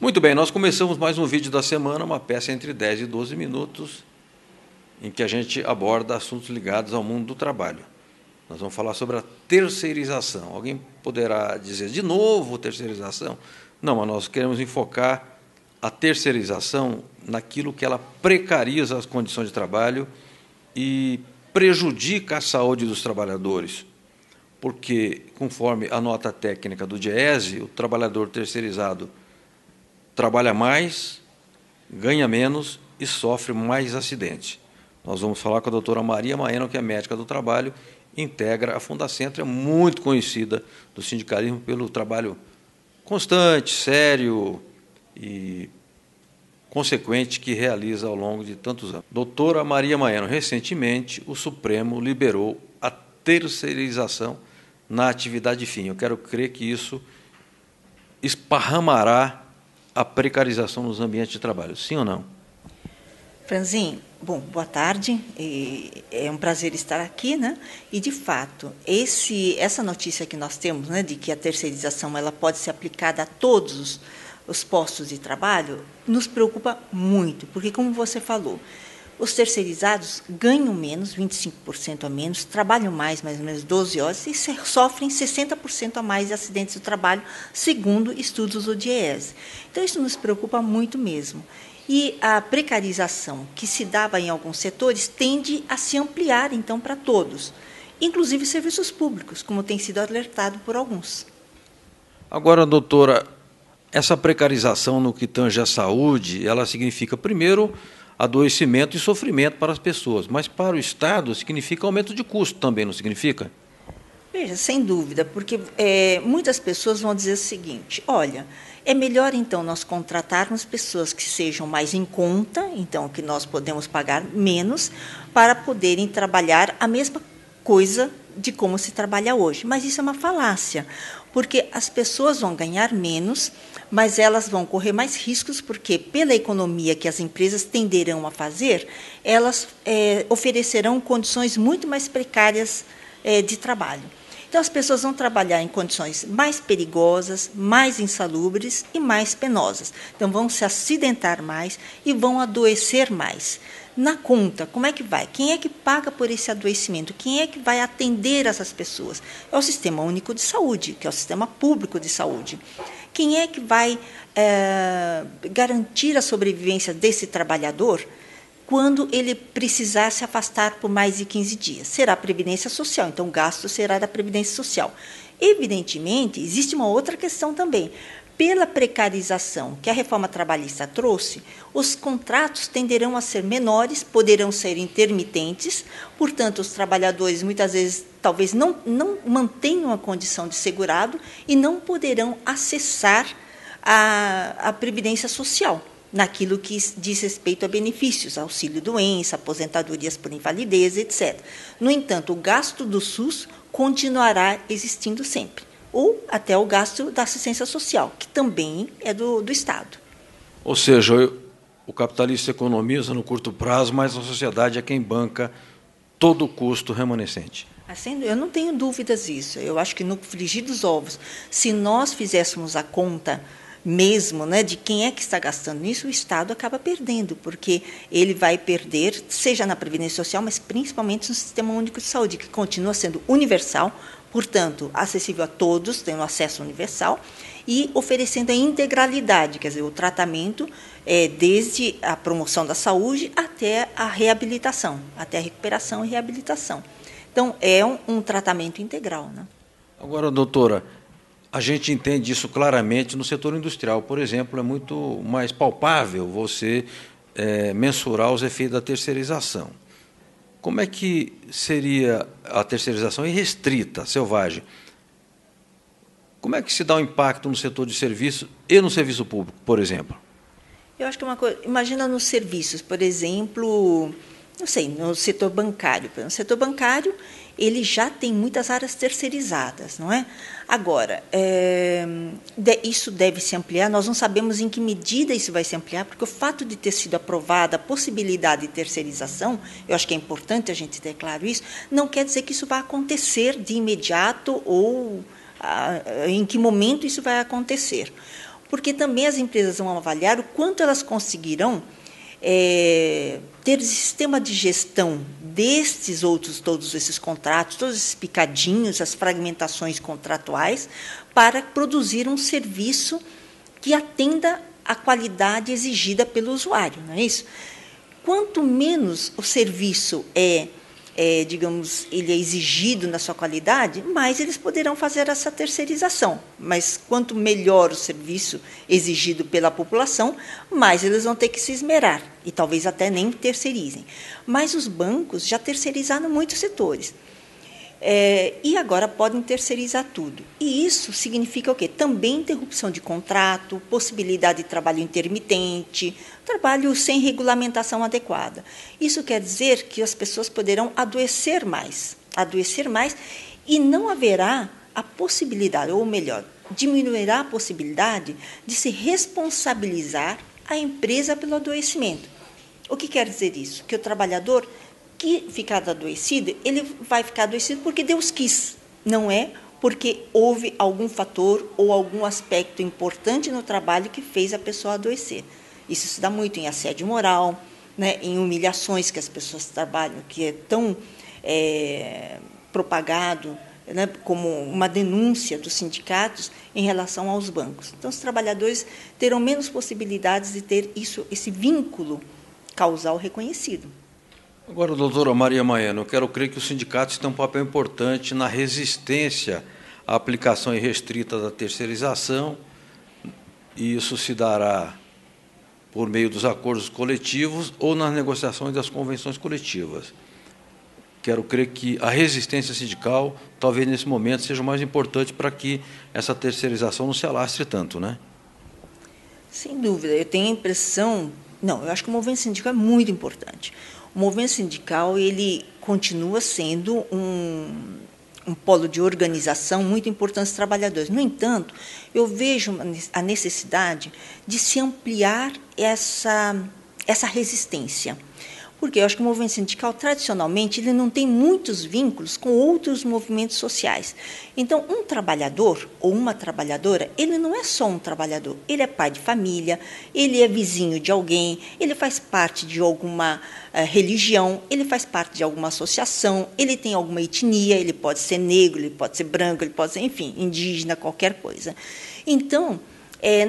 Muito bem, nós começamos mais um vídeo da semana, uma peça entre 10 e 12 minutos, em que a gente aborda assuntos ligados ao mundo do trabalho. Nós vamos falar sobre a terceirização. Alguém poderá dizer, de novo, terceirização? Não, mas nós queremos enfocar a terceirização naquilo que ela precariza as condições de trabalho e prejudica a saúde dos trabalhadores. Porque, conforme a nota técnica do DIEESE, o trabalhador terceirizado trabalha mais, ganha menos e sofre mais acidentes. Nós vamos falar com a doutora Maria Maeno, que é médica do trabalho, integra a Fundacentro, é muito conhecida do sindicalismo pelo trabalho constante, sério e consequente que realiza ao longo de tantos anos. Doutora Maria Maeno, recentemente o Supremo liberou a terceirização na atividade fim. Eu quero crer que isso esparramará a precarização nos ambientes de trabalho, sim ou não? Franzin, bom, boa tarde, é um prazer estar aqui, né? E, de fato, essa notícia que nós temos, né, de que a terceirização ela pode ser aplicada a todos os postos de trabalho, nos preocupa muito, porque, como você falou, os terceirizados ganham menos, 25% a menos, trabalham mais ou menos 12 horas e sofrem 60% a mais de acidentes do trabalho, segundo estudos do DIEESE. Então, isso nos preocupa muito mesmo. E a precarização que se dava em alguns setores tende a se ampliar, então, para todos, inclusive serviços públicos, como tem sido alertado por alguns. Agora, doutora, essa precarização no que tange à saúde, ela significa, primeiro, adoecimento e sofrimento para as pessoas, mas para o Estado significa aumento de custo também, não significa? Veja, sem dúvida, porque muitas pessoas vão dizer o seguinte, olha, é melhor, então, nós contratarmos pessoas que sejam mais em conta, então, que nós podemos pagar menos, para poderem trabalhar a mesma coisa de como se trabalha hoje. Mas isso é uma falácia, porque as pessoas vão ganhar menos, mas elas vão correr mais riscos, porque, pela economia que as empresas tenderão a fazer, elas oferecerão condições muito mais precárias de trabalho. Então, as pessoas vão trabalhar em condições mais perigosas, mais insalubres e mais penosas. Então, vão se acidentar mais e vão adoecer mais. Na conta, como é que vai? Quem é que paga por esse adoecimento? Quem é que vai atender essas pessoas? É o Sistema Único de Saúde, que é o Sistema Público de Saúde. Quem é que vai garantir a sobrevivência desse trabalhador quando ele precisar se afastar por mais de 15 dias? Será a Previdência Social, então o gasto será da Previdência Social. Evidentemente, existe uma outra questão também. Pela precarização que a reforma trabalhista trouxe, os contratos tenderão a ser menores, poderão ser intermitentes, portanto, os trabalhadores muitas vezes talvez não mantenham a condição de segurado e não poderão acessar a Previdência Social, naquilo que diz respeito a benefícios, auxílio-doença, aposentadorias por invalidez, etc. No entanto, o gasto do SUS continuará existindo sempre, ou até o gasto da assistência social, que também é do Estado. Ou seja, o capitalista economiza no curto prazo, mas a sociedade é quem banca todo o custo remanescente. Assim, eu não tenho dúvidas disso. Eu acho que no frigir dos ovos, se nós fizéssemos a conta mesmo, né, de quem é que está gastando nisso, o Estado acaba perdendo, porque ele vai perder, seja na Previdência Social, mas principalmente no Sistema Único de Saúde, que continua sendo universal, portanto, acessível a todos, tendo acesso universal, e oferecendo a integralidade, quer dizer, o tratamento desde a promoção da saúde até a reabilitação, até a recuperação e reabilitação. Então, é um tratamento integral, né? Agora, doutora, a gente entende isso claramente no setor industrial, por exemplo, é muito mais palpável você mensurar os efeitos da terceirização. Como é que seria a terceirização irrestrita, selvagem? Como é que se dá o impacto no setor de serviço e no serviço público, por exemplo? Eu acho que é uma coisa, imagina nos serviços, por exemplo, não sei, no setor bancário. No setor bancário, ele já tem muitas áreas terceirizadas, não é? Agora, isso deve se ampliar, nós não sabemos em que medida isso vai se ampliar, porque o fato de ter sido aprovada a possibilidade de terceirização, eu acho que é importante a gente ter claro isso, não quer dizer que isso vai acontecer de imediato ou em que momento isso vai acontecer. Porque também as empresas vão avaliar o quanto elas conseguirão ter sistema de gestão destes outros, todos esses contratos, todos esses picadinhos, as fragmentações contratuais, para produzir um serviço que atenda à qualidade exigida pelo usuário, não é isso? Quanto menos o serviço digamos, ele é exigido na sua qualidade, mais eles poderão fazer essa terceirização. Mas quanto melhor o serviço exigido pela população, mais eles vão ter que se esmerar, e talvez até nem terceirizem. Mas os bancos já terceirizaram muitos setores. E agora podem terceirizar tudo. E isso significa o quê? Também interrupção de contrato, possibilidade de trabalho intermitente, trabalho sem regulamentação adequada. Isso quer dizer que as pessoas poderão adoecer mais e não haverá a possibilidade, ou melhor, diminuirá a possibilidade de se responsabilizar a empresa pelo adoecimento. O que quer dizer isso? Que o trabalhador que ficar adoecido, ele vai ficar adoecido porque Deus quis, não é porque houve algum fator ou algum aspecto importante no trabalho que fez a pessoa adoecer. Isso se dá muito em assédio moral, né, em humilhações que as pessoas trabalham, que é tão propagado, né, como uma denúncia dos sindicatos em relação aos bancos. Então, os trabalhadores terão menos possibilidades de ter esse vínculo causal reconhecido. Agora, doutora Maria Maiano, eu quero crer que os sindicatos têm um papel importante na resistência à aplicação irrestrita da terceirização, e isso se dará por meio dos acordos coletivos ou nas negociações das convenções coletivas. Quero crer que a resistência sindical, talvez nesse momento, seja o mais importante para que essa terceirização não se alastre tanto, né? Sem dúvida. Eu tenho a impressão... Não, eu acho que o movimento sindical é muito importante. O movimento sindical ele continua sendo um polo de organização muito importante dos trabalhadores. No entanto, eu vejo a necessidade de se ampliar essa resistência. Porque eu acho que o movimento sindical, tradicionalmente, ele não tem muitos vínculos com outros movimentos sociais. Então, um trabalhador ou uma trabalhadora, ele não é só um trabalhador, ele é pai de família, ele é vizinho de alguém, ele faz parte de alguma religião, ele faz parte de alguma associação, ele tem alguma etnia, ele pode ser negro, ele pode ser branco, ele pode ser, enfim, indígena, qualquer coisa. Então,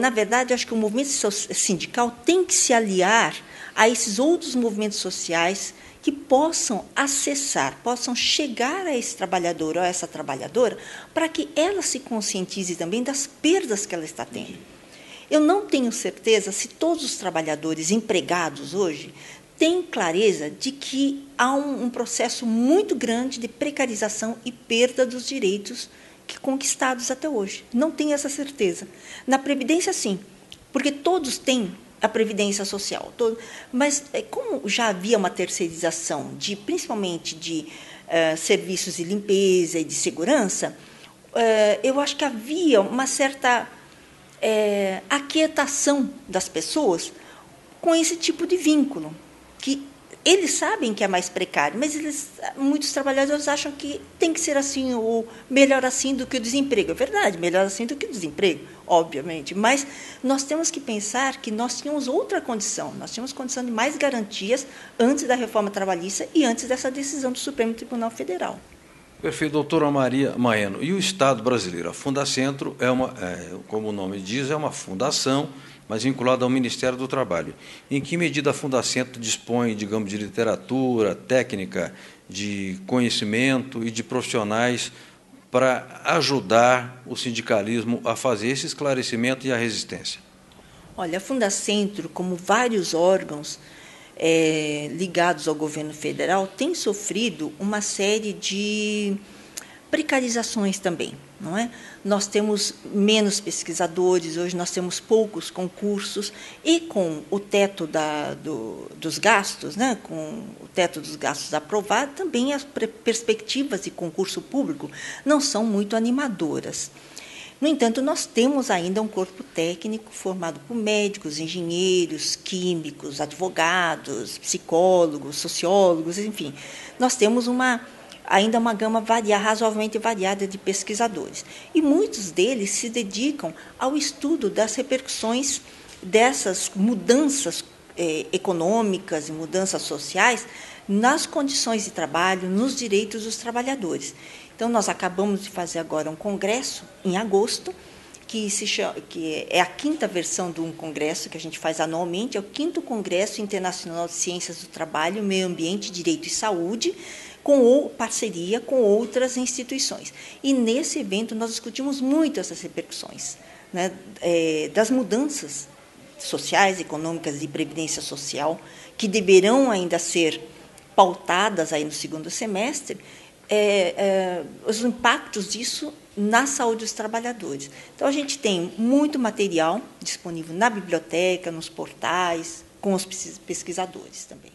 na verdade, eu acho que o movimento sindical tem que se aliar a esses outros movimentos sociais que possam acessar, possam chegar a esse trabalhador ou a essa trabalhadora, para que ela se conscientize também das perdas que ela está tendo. Eu não tenho certeza se todos os trabalhadores empregados hoje têm clareza de que há um processo muito grande de precarização e perda dos direitos conquistados até hoje. Não tenho essa certeza. Na Previdência, sim, porque todos têm a Previdência Social. Mas, como já havia uma terceirização, principalmente de serviços de limpeza e de segurança, eu acho que havia uma certa aquietação das pessoas com esse tipo de vínculo, que eles sabem que é mais precário, mas muitos trabalhadores acham que tem que ser assim, ou melhor assim do que o desemprego. É verdade, melhor assim do que o desemprego, obviamente, mas nós temos que pensar que nós tínhamos outra condição, nós tínhamos condição de mais garantias antes da reforma trabalhista e antes dessa decisão do Supremo Tribunal Federal. Perfeito, doutora Maria Maiano. E o Estado brasileiro? A Fundacentro como o nome diz, é uma fundação, mas vinculada ao Ministério do Trabalho. Em que medida a Fundacentro dispõe, digamos, de literatura, técnica, de conhecimento e de profissionais para ajudar o sindicalismo a fazer esse esclarecimento e a resistência? Olha, a Fundacentro, como vários órgãos ligados ao governo federal, tem sofrido uma série de Precarizações também, não é? Nós temos menos pesquisadores, hoje nós temos poucos concursos, e com o teto dos gastos, né, com o teto dos gastos aprovado, também as perspectivas de concurso público não são muito animadoras. No entanto, nós temos ainda um corpo técnico formado por médicos, engenheiros, químicos, advogados, psicólogos, sociólogos, enfim. Nós temos ainda uma gama razoavelmente variada de pesquisadores. E muitos deles se dedicam ao estudo das repercussões dessas mudanças econômicas e mudanças sociais nas condições de trabalho, nos direitos dos trabalhadores. Então, nós acabamos de fazer agora um congresso, em agosto, que é a 5ª versão de um congresso que a gente faz anualmente, é o 5º Congresso Internacional de Ciências do Trabalho, Meio Ambiente, Direito e Saúde, com parceria com outras instituições. E, nesse evento, nós discutimos muito essas repercussões, né, das mudanças sociais, econômicas e de previdência social, que deverão ainda ser pautadas aí no 2º semestre, os impactos disso na saúde dos trabalhadores. Então, a gente tem muito material disponível na biblioteca, nos portais, com os pesquisadores também.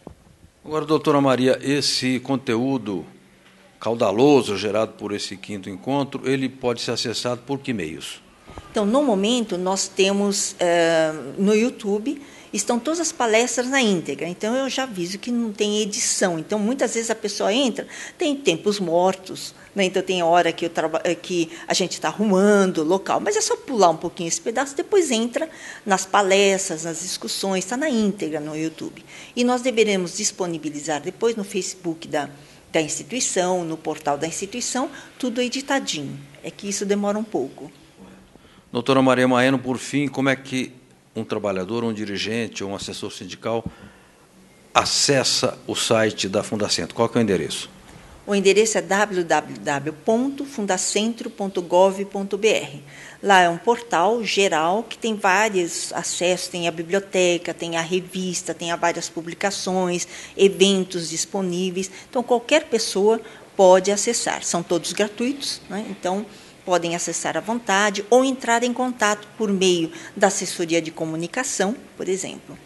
Agora, doutora Maria, esse conteúdo caudaloso gerado por esse 5º encontro, ele pode ser acessado por que meios? Então, no momento, nós temos no YouTube, estão todas as palestras na íntegra. Então, eu já aviso que não tem edição. Então, muitas vezes a pessoa entra, tem tempos mortos, né? Então, tem hora que a gente está arrumando o local, mas é só pular um pouquinho esse pedaço, depois entra nas palestras, nas discussões, está na íntegra no YouTube. E nós deveremos disponibilizar depois no Facebook da instituição, no portal da instituição, tudo editadinho. É que isso demora um pouco. Doutora Maria Maeno, por fim, como é que um trabalhador, um dirigente ou um assessor sindical acessa o site da Fundacentro? Qual que é o endereço? O endereço é www.fundacentro.gov.br. Lá é um portal geral que tem vários acessos, tem a biblioteca, tem a revista, tem várias publicações, eventos disponíveis. Então, qualquer pessoa pode acessar. São todos gratuitos, né? Então, podem acessar à vontade ou entrar em contato por meio da assessoria de comunicação, por exemplo.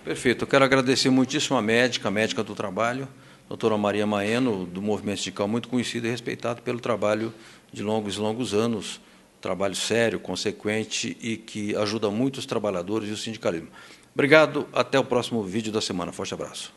Perfeito. Eu quero agradecer muitíssimo a médica do trabalho, doutora Maria Maeno, do movimento sindical, muito conhecido e respeitado pelo trabalho de longos anos, trabalho sério, consequente e que ajuda muito os trabalhadores e o sindicalismo. Obrigado, até o próximo vídeo da semana. Forte abraço.